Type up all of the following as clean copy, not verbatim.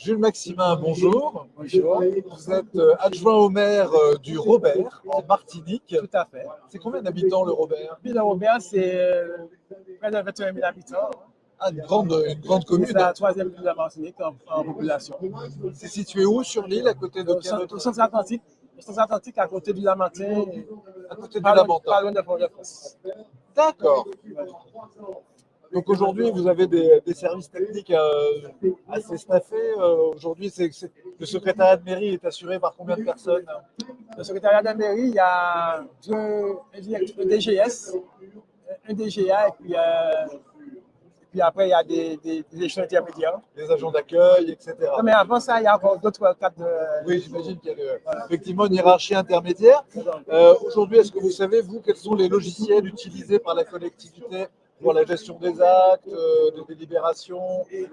Jules Maximin, bonjour. Bonjour. Vous êtes adjoint au maire du Robert, en Martinique. Tout à fait. C'est combien d'habitants le Robert? Puis le Robert, c'est près de 21 000 habitants. Ah, une grande commune. C'est la troisième ville de la Martinique en population. C'est situé où sur l'île? À côté de quel Au autre? centre Atlantique. Au centre Atlantique, à côté du Lamentin. À côté du Pas Lamentin. loin de Fort-de-France. D'accord. Donc aujourd'hui, vous avez des services techniques assez staffés. Aujourd'hui, le secrétariat de mairie est assuré par combien de personnes? Le secrétariat de la mairie, il y a un DGS, un DGA, et puis après, il y a des échelons intermédiaires. Des agents d'accueil, etc. Non, mais avant ça, il y a encore d'autres cadres. Oui, j'imagine qu'il y a effectivement une hiérarchie intermédiaire. Aujourd'hui, est-ce que vous savez, vous, quels sont les logiciels utilisés par la collectivité pour la gestion des actes, de délibération,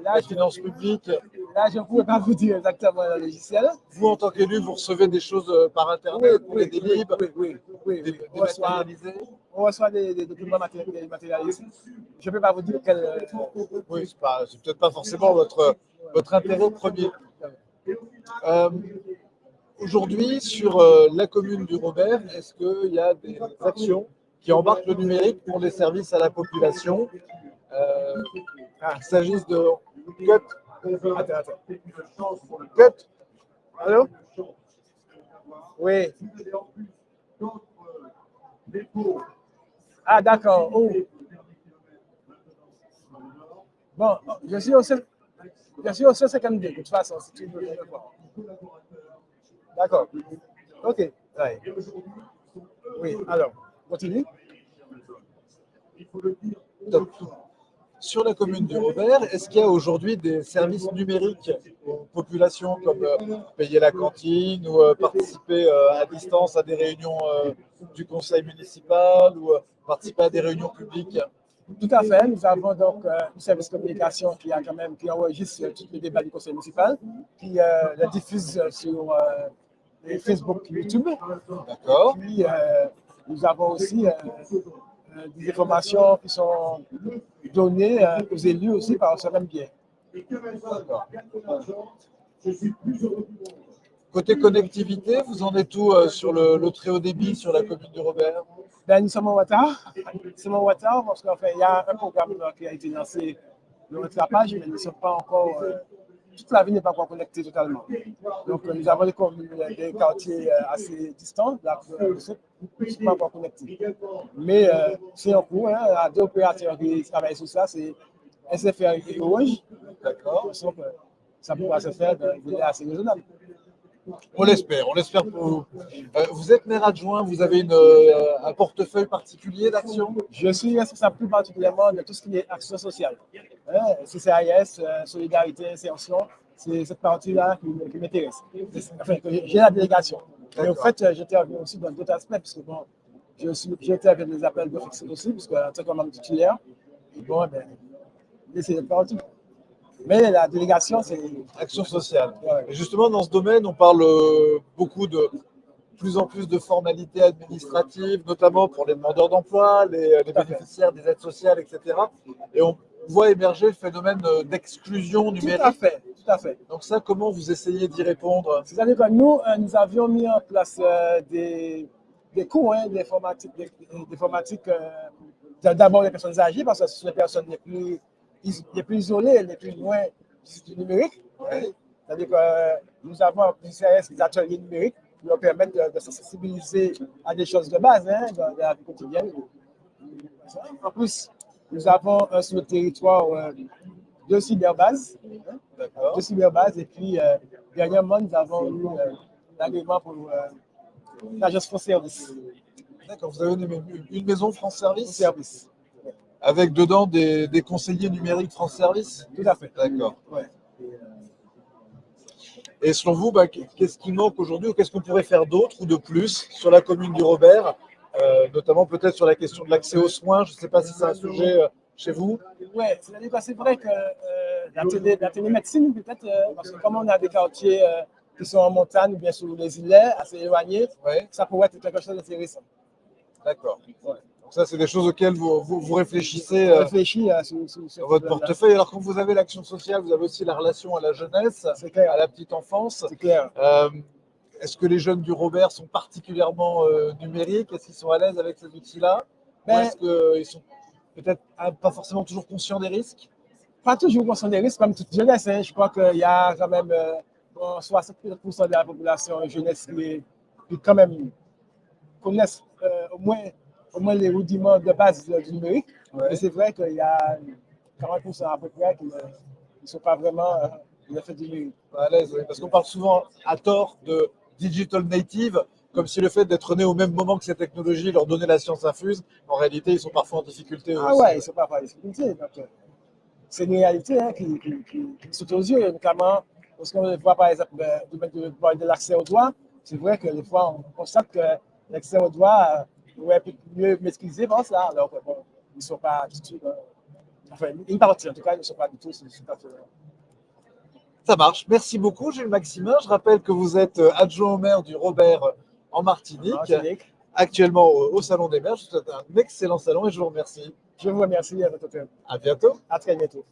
la finance publique? Là, je ne pourrais pas vous dire exactement le logiciel. Vous, en tant qu'élu, vous recevez des choses par Internet, Oui, des délibres, oui. dématérialisés? On reçoit des documents matérialisés. Je ne peux pas vous dire quel. Oui, c'est peut-être pas forcément votre intérêt premier. Aujourd'hui, sur la commune du Robert, est-ce qu'il y a des actions qui embarquent le numérique pour les services à la population? Qu'il s'agisse de Attends. cut. Allô? Oui. Ah, d'accord. Oh. Bon, je suis au 52, de toute façon, si tu veux le voir. D'accord. OK. Ouais. Oui, alors, continue. Top. Sur la commune du Robert, est-ce qu'il y a aujourd'hui des services numériques aux populations comme payer la cantine ou participer à distance à des réunions du conseil municipal ou participer à des réunions publiques? Tout à fait. Nous avons donc un service communication qui enregistre tous les débats du conseil municipal, qui le diffuse sur Facebook, YouTube. D'accord. Puis nous avons aussi des informations qui sont données aux élus aussi par ce même biais. D'accord. Côté connectivité, vous en êtes où sur le très haut débit sur la commune du Robert? Ben, nous sommes en retard. Nous sommes en retard parce qu'en fait, il y a un programme qui a été lancé le rattrapage, mais nous ne sommes pas encore. Toute la ville n'est pas encore connectée totalement. Donc, nous avons des quartiers assez distants, là, qui ne sont pas encore connectés. Mais c'est en cours. Il y a deux opérateurs qui travaillent sur ça, c'est SFR et Orange. D'accord. Donc, ça pourra se faire de manière assez raisonnable. On l'espère pour vous. Vous êtes maire adjoint, vous avez un portefeuille particulier d'action? Je suis responsable plus particulièrement de tout ce qui est action sociale. CCAS, solidarité, insertion, c'est cette partie-là qui m'intéresse. Enfin, j'ai la délégation. Mais en fait, j'interviens aussi dans d'autres aspects, parce que bon, j'interviens dans les appels de fixe aussi, parce que en tant que membre titulaire, et bon, ben, c'est une partie. Mais la délégation, c'est Action sociale. Ouais. Et justement, dans ce domaine, on parle beaucoup de plus en plus de formalités administratives, notamment pour les demandeurs d'emploi, les bénéficiaires des aides sociales, etc. Et on voit émerger le phénomène d'exclusion numérique. Tout à fait. Donc ça, comment vous essayez d'y répondre? C'est-à-dire que nous avions mis en place des cours d'informatique, d'abord les personnes âgées, parce que ce sont les personnes les plus isolées, les plus loin du numérique. Ouais. C'est-à-dire que nous avons en PCRS des ateliers numériques qui leur permettent de se sensibiliser à des choses de base dans la vie quotidienne. En plus, nous avons sur le territoire deux cyberbases. D'accord. Et puis, dernièrement, nous avons eu l'agrément pour l'Agence France Service. D'accord, vous avez une maison France Service? Avec dedans des conseillers numériques France Service? Tout à fait. D'accord. Ouais. Et selon vous, qu'est-ce qui manque aujourd'hui ou qu'est-ce qu'on pourrait faire d'autre ou de plus sur la commune du Robert, notamment peut-être sur la question de l'accès aux soins? Je ne sais pas si c'est un sujet chez vous. Oui, c'est vrai que la télémédecine, peut-être, parce que comme on a des quartiers qui sont en montagne ou bien sur les îlets, assez éloignés, Ouais. ça pourrait être quelque chose d'intéressant. D'accord. Ouais. Ça, c'est des choses auxquelles vous réfléchissez On réfléchit sur votre portefeuille. Alors, quand vous avez l'action sociale, vous avez aussi la relation à la jeunesse, C'est clair. à la petite enfance. C'est clair. Est-ce que les jeunes du Robert sont particulièrement numériques? Est-ce qu'ils sont à l'aise avec ces outils-là? Ou Ben, est-ce qu'ils sont peut-être pas forcément toujours conscients des risques? Pas toujours conscient des risques, comme toute jeunesse. Hein. Je crois qu'il y a quand même 60% de la population jeunesse qui quand même connaissent au moins les rudiments de base du numérique. Ouais. Mais c'est vrai qu'il y a 40% à peu près qui ne sont pas vraiment de fait du numérique. À l'aise, oui. Parce qu'on parle souvent à tort de digital native, comme si le fait d'être né au même moment que ces technologies leur donnait la science infuse. En réalité, ils sont parfois en difficulté Ah aussi. ouais, ils ne sont pas en difficulté. C'est une réalité hein, qui saute aux yeux, notamment parce qu'on voit par exemple le domaine de l'accès au droit. C'est vrai que des fois, on constate que l'accès au droit pourrait être mieux maîtrisé par ça. Alors que bon, ils ne sont pas du tout. Enfin, une partie en tout cas, ils ne sont pas du tout. Ça marche. Merci beaucoup, Gilles Maximin. Je rappelle que vous êtes adjoint au maire du Robert en Martinique, actuellement au Salon des maires. Je vous souhaite un excellent salon et je vous remercie. Je vous remercie à votre tour. À bientôt. À très bientôt.